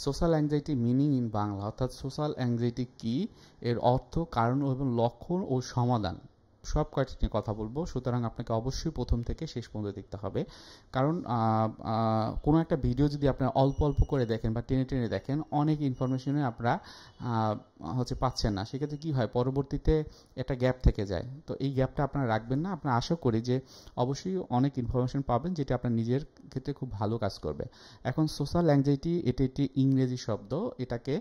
Social anxiety meaning in Bangla, অর্থাৎ social anxiety কি, এর অর্থ, কারণ এবং লক্ষণ ও সমাধান সব কয়টি নিয়ে কথা বলবো। সুতরাং আপনাকে অবশ্যই প্রথম থেকে শেষ পর্যন্ত দেখতে হবে, কারণ কোনো একটা ভিডিও যদি আপনারা অল্প অল্প করে দেখেন বা টেনে টেনে দেখেন, অনেক ইনফরমেশনে আপনারা পাচ্ছেন না। সেক্ষেত্রে কী হয়, পরবর্তীতে একটা গ্যাপ থেকে যায়। তো এই গ্যাপটা আপনারা রাখবেন না। আপনারা আশা করি যে অবশ্যই অনেক ইনফরমেশন পাবেন, যেটা আপনার নিজের ক্ষেত্রে খুব ভালো কাজ করবে। এখন সোশ্যাল অ্যাংজাইটি এটি একটি ইংরেজি শব্দ, এটাকে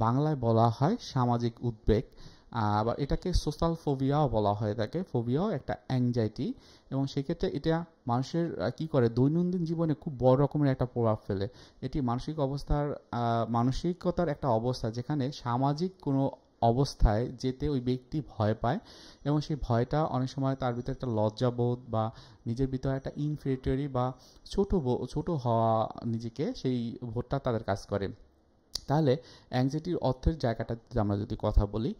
বাংলায় বলা হয় সামাজিক উদ্বেগ, আবার এটাকে সোশ্যাল ফোবিয়াও বলা হয়ে থাকে। ফোবিয়াও একটা অ্যাংজাইটি, এবং সেক্ষেত্রে এটা মানুষের কি করে, দৈনন্দিন জীবনে খুব বড় রকমের একটা প্রভাব ফেলে। এটি মানসিকতার একটা অবস্থা, যেখানে সামাজিক কোনো অবস্থায় যেতে ওই ব্যক্তি ভয় পায়, এবং সেই ভয়টা অনেক সময় তার ভিতরে একটা লজ্জাবোধ বা নিজের ভিতরে একটা ইনফেরিটরি বা ছোট হওয়া, নিজেকে সেই বোধটা তাদের কাজ করে। তাহলে অ্যাংজাইটির অর্থের জায়গাটা আমরা যদি কথা বলি,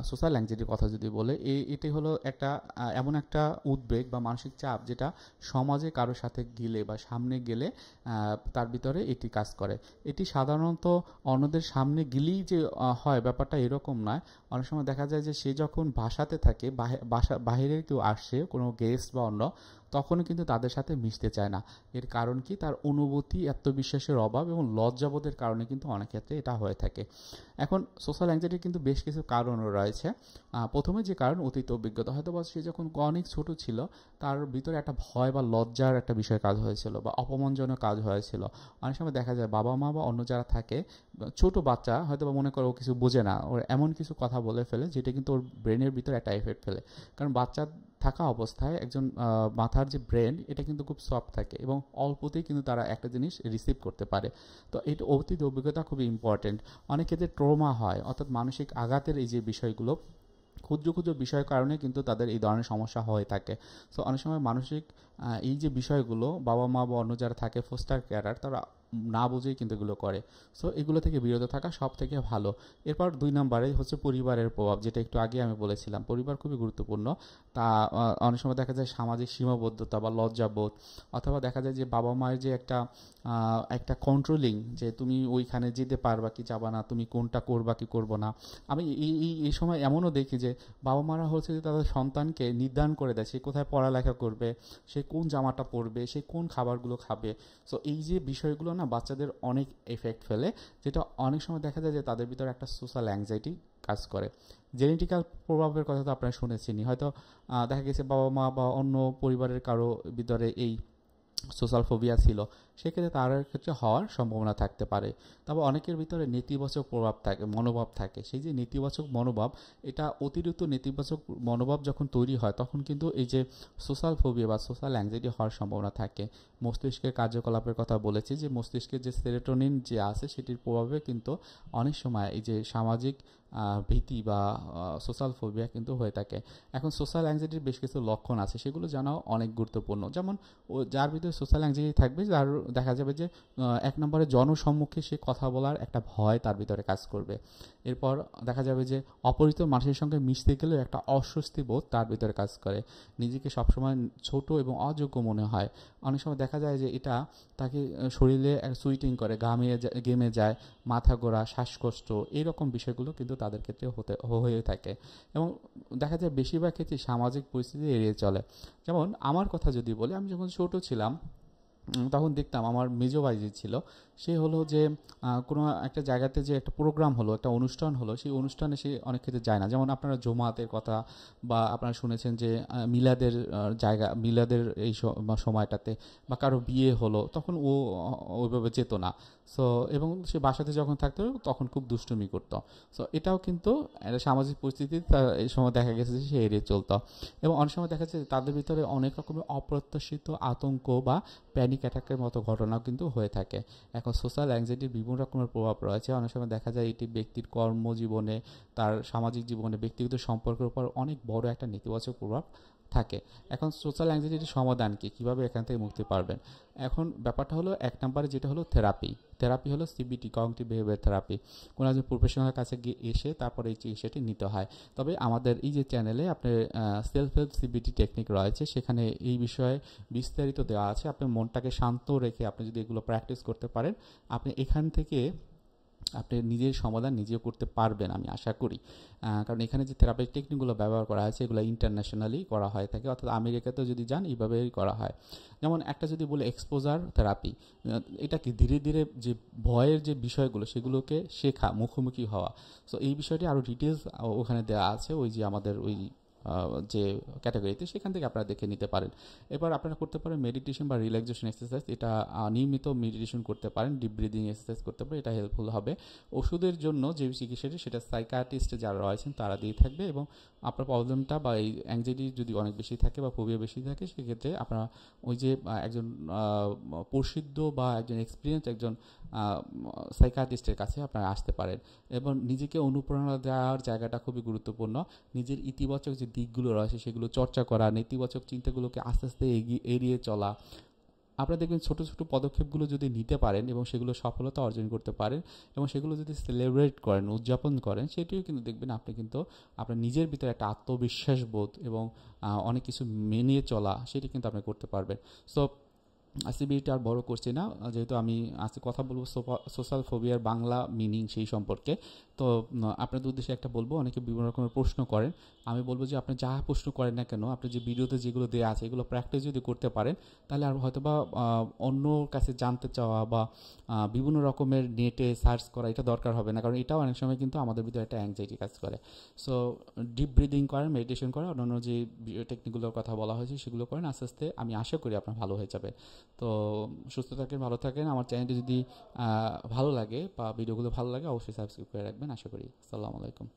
সোশ্যাল অ্যাংজাইটির কথা যদি বলে, এটি হলো একটা এমন একটা উদ্বেগ বা মানসিক চাপ, যেটা সমাজে কারোর সাথে গেলে বা সামনে গেলে তার ভিতরে এটি কাজ করে। এটি সাধারণত অন্যদের সামনে গেলেই যে হয়, ব্যাপারটা এরকম নয়। অনেক সময় দেখা যায় যে সে যখন বাসাতে থাকে, বাহিরের কেউ আসছে, কোনো গেস্ট বা অন্য, তখনও কিন্তু তাদের সাথে মিশতে চায় না। এর কারণ কি, তার অনুভূতি, আত্মবিশ্বাসের অভাব এবং লজ্জাবোধের কারণে কিন্তু অনেক ক্ষেত্রে এটা হয়ে থাকে। এখন সোশ্যাল অ্যাংজাইটির কিন্তু বেশ কিছু কারণও রয়েছে। প্রথমে যে কারণ, অতীত অভিজ্ঞতা, হয়তো বা সে যখন অনেক ছোট ছিল, তার ভিতরে একটা ভয় বা লজ্জার একটা বিষয় কাজ হয়েছিল, বা অপমানজনক কাজ হয়েছিল। অনেক সময় দেখা যায় বাবা মা বা অন্য যারা থাকে, ছোট বাচ্চা হয়তো বা মনে করে ও কিছু বোঝে না, ওর এমন কিছু কথা বলে ফেলে যেটা কিন্তু ওর ব্রেনের ভিতরে একটা এফেক্ট ফেলে। কারণ বাচ্চা থাকা অবস্থায় একজন মাথার যে ব্রেন, এটা কিন্তু খুব সফট থাকে, এবং অল্পতেই কিন্তু তারা একটা জিনিস রিসিভ করতে পারে। তো এটা অতীত অভিজ্ঞতা খুবই ইম্পর্টেন্ট। অনেক ক্ষেত্রে ট্রমা হয়, অর্থাৎ মানসিক আঘাতের এই যে বিষয়গুলো, ক্ষুদ্র ক্ষুদ্র বিষয়ের কারণে কিন্তু তাদের এই ধরনের সমস্যা হয়ে থাকে। সো অনেক সময় মানসিক এই যে বিষয়গুলো, বাবা মা বা অন্য যারা থাকে ফোস্টার কেয়ারার, তারা না বুঝেই কিন্তু এগুলো করে। সো এগুলো থেকে বিরত থাকা সব থেকে ভালো। এরপর 2 নম্বরে হচ্ছে পরিবারের প্রভাব, যেটা একটু আগে আমি বলেছিলাম। পরিবার খুবই গুরুত্বপূর্ণ। তা অনেক সময় দেখা যায় সামাজিক সীমাবদ্ধতা বা লজ্জাবোধ, অথবা দেখা যায় যে বাবা মায়ের যে একটা কন্ট্রোলিং, যে তুমি ওইখানে যেতে পারবা কি যাবা না, তুমি কোনটা করবা কি করবো না। আমি এই সময় এমনও দেখি যে বাবা মারা হচ্ছে যে তাদের সন্তানকে নির্ধারণ করে দেয় সে কোথায় পড়ালেখা করবে, সে কোন জামাটা পরবে, সে কোন খাবারগুলো খাবে। সো এই যে বিষয়গুলো না বাচ্চাদের অনেক এফেক্ট ফেলে, যেটা অনেক সময় দেখা যায় যে তাদের ভিতরে একটা সোশ্যাল অ্যাংজাইটি কাজ করে। জেনেটিক্যাল প্রভাবের কথা তো আপনারা শুনেছেনই হয়তো। দেখা গেছে বাবা মা বা অন্য পরিবারের কারো ভিতরে এই সোশ্যাল ফোবিয়া ছিল, সেক্ষেত্রে তার ক্ষেত্রে হওয়ার সম্ভাবনা থাকতে পারে। তবে অনেকের ভিতরে নেতিবাচক প্রভাব থাকে, মনোভাব থাকে। সেই যে নেতিবাচক মনোভাব, এটা অতিরিক্ত নেতিবাচক মনোভাব যখন তৈরি হয়, তখন কিন্তু এই যে সোশ্যাল ফোবিয়া বা সোশ্যাল অ্যাংজাইটি হওয়ার সম্ভাবনা থাকে। মস্তিষ্কের কার্যকলাপের কথা বলেছি, যে মস্তিষ্কের যে সেরোটোনিন যে আছে, সেটির প্রভাবে কিন্তু অনেক সময় এই যে সামাজিক ভীতি বা সোশ্যাল ফোবিয়া কিন্তু হয়ে থাকে। এখন সোশ্যাল অ্যাংজাইটির বেশ কিছু লক্ষণ আছে, সেগুলো জানাও অনেক গুরুত্বপূর্ণ। যেমন যার ভিতরে সোশ্যাল অ্যাংজাইটি থাকবে, যার দেখা যাবে যে 1 নম্বরে জনসম্মুখে সে কথা বলার একটা ভয় তার ভিতরে কাজ করবে। এরপর দেখা যাবে যে অপরিচিত মানুষের সঙ্গে মিশতে গেলেও একটা অস্বস্তি বোধ তার ভিতরে কাজ করে, নিজেকে সবসময় ছোট এবং অযোগ্য মনে হয়। অনেক সময় দেখা যায় যে এটা তাকে শরীরে সুইটিং করে, ঘেমে যায়, মাথা ঘোরা, শ্বাসকষ্ট, এইরকম বিষয়গুলো কিন্তু তাদের ক্ষেত্রে হয়ে থাকে। এবং দেখা যায় বেশিরভাগ ক্ষেত্রে সামাজিক পরিস্থিতি এড়িয়ে চলে। যেমন আমার কথা যদি বলি, আমি যখন ছোট ছিলাম, তখন দেখতাম আমার মেজো ভাই যে ছিল, সে হলো যে কোনো একটা জায়গাতে যে একটা প্রোগ্রাম হলো, একটা অনুষ্ঠান হলো, সেই অনুষ্ঠানে সে অনেক ক্ষেত্রে যায় না। যেমন আপনারা জমাতের কথা বা আপনারা শুনেছেন যে মিলাদের মিলাদের এই সময়টাতে, বা কারো বিয়ে হলো, তখন ও ওইভাবে যেত না। সো এবং সে বাসাতে যখন থাকতো তখন খুব দুষ্টুমি করতো। সো এটাও কিন্তু একটা সামাজিক পরিস্থিতি, এই সময় দেখা গেছে যে সে এড়িয়ে চলতো। এবং অনেক সময় দেখা যাচ্ছে তাদের ভিতরে অনেক রকমের অপ্রত্যাশিত আতঙ্ক বা প্যানিক অ্যাটাকের মতো ঘটনাও কিন্তু হয়ে থাকে। এখন সোশ্যাল অ্যাংজাইটির বিভিন্ন রকমের প্রভাব রয়েছে। অনেক সময় দেখা যায় এটি ব্যক্তির কর্মজীবনে, তার সামাজিক জীবনে, ব্যক্তিগত সম্পর্কের উপর অনেক বড় একটা নেতিবাচক প্রভাব থাকে। এখন সোশ্যাল অ্যাংজাইটির সমাধান কি, কীভাবে এখান থেকে মুক্তি পারবেন? এখন ব্যাপারটা হলো 1 নম্বরে যেটা হলো থেরাপি হলো সিবিটি, কগনিটিভ বিহেভিয়ার থেরাপি। কোনো একজন প্রফেশনালের কাছে গিয়ে এসে তারপরে এই চিকিৎসাটি নিতে হয়। তবে আমাদের এই যে চ্যানেলে আপনার সেলফ হেল্প সিবিটি টেকনিক রয়েছে, সেখানে এই বিষয়ে বিস্তারিত দেওয়া আছে। আপনার মনটাকে শান্ত রেখে আপনি যদি এগুলো প্র্যাকটিস করতে পারেন, আপনি এখান থেকে আপনি নিজের সমাধান নিজেও করতে পারবেন আমি আশা করি। কারণ এখানে যে থেরাপির টেকনিকগুলো ব্যবহার করা হয়েছে এগুলো ইন্টারন্যাশনালি করা হয়ে থাকে, অর্থাৎ আমেরিকাতেও যদি যান এইভাবেই করা হয়। যেমন একটা যদি বলে এক্সপোজার থেরাপি, এটা কি ধীরে ধীরে যে ভয়ের যে বিষয়গুলো সেগুলোকে শেখা, মুখোমুখি হওয়া। সো এই বিষয়টি আরও ডিটেলস ওখানে দেওয়া আছে, ওই যে আমাদের ওই যে ক্যাটাগরিতে, সেখান থেকে আপনারা দেখে নিতে পারেন। এবার আপনারা করতে পারেন মেডিটেশন বা রিল্যাক্সেশন এক্সারসাইজ, এটা নিয়মিত মেডিটেশন করতে পারেন, ডিপ ব্রিদিং এক্সারসাইজ করতে পারেন, এটা হেল্পফুল হবে। ওষুধের জন্য যে চিকিৎসাটি সেটা সাইকিয়াট্রিস্ট যারা রয়েছেন তারা দিয়ে থাকবে, এবং আপনার প্রবলেমটা বা এই অ্যাংজাইটি যদি অনেক বেশি থাকে বা ফোবিয়া বেশি থাকে সেক্ষেত্রে আপনারা ওই যে একজন প্রসিদ্ধ বা একজন এক্সপিরিয়েন্স একজন সাইকিয়াট্রিস্টের কাছে আপনারা আসতে পারেন। এবং নিজেকে অনুপ্রেরণা দেওয়ার জায়গাটা খুবই গুরুত্বপূর্ণ। নিজের ইতিবাচক যে দিকগুলো রয়েছে সেগুলো চর্চা করা, নেতিবাচক চিন্তাগুলোকে আস্তে আস্তে এড়িয়ে চলা। আপনারা দেখবেন ছোট ছোট পদক্ষেপগুলো যদি নিতে পারেন এবং সেগুলো সফলতা অর্জন করতে পারেন এবং সেগুলো যদি সেলিব্রেট করেন, উদযাপন করেন, সেটিও কিন্তু দেখবেন আপনি কিন্তু আপনার নিজের ভিতরে একটা আত্মবিশ্বাস বোধ এবং অনেক কিছু মেনে চলা সেটি কিন্তু আপনি করতে পারবেন। সো আজকে ভিডিওটা আর বড় করছি না, যেহেতু আমি আজকে কথা বলবো সোশ্যাল ফোবিয়ার বাংলা মিনিং সেই সম্পর্কে। তো আপনাদের উদ্দেশ্যে একটা বলবো, অনেকে বিভিন্ন রকমের প্রশ্ন করেন। আমি বলবো যে আপনি যা প্রশ্ন করেন না কেন, আপনি যে ভিডিওতে যেগুলো দেওয়া আছে এগুলো প্র্যাকটিস যদি করতে পারেন তাহলে আর হয়তোবা অন্য কাছে জানতে চাওয়া বা বিভিন্ন রকমের নেটে সার্চ করা এটা দরকার হবে না, কারণ এটাও অনেক সময় কিন্তু আমাদের ভিতরে একটা অ্যাংজাইটি কাজ করে। সো ডিপ ব্রিদিং করেন, মেডিটেশন করেন, অন্যান্য যে টেকনিকগুলোর কথা বলা হয়েছে সেগুলো করেন, আস্তে আস্তে আমি আশা করি আপনার ভালো হয়ে যাবে। তো সুস্থ থাকেন, ভালো থাকেন। আমার চ্যানেলটি যদি ভালো লাগে বা ভিডিওগুলো ভালো লাগে অবশ্যই সাবস্ক্রাইব করে রাখবেন আশা করি। আসসালামু আলাইকুম।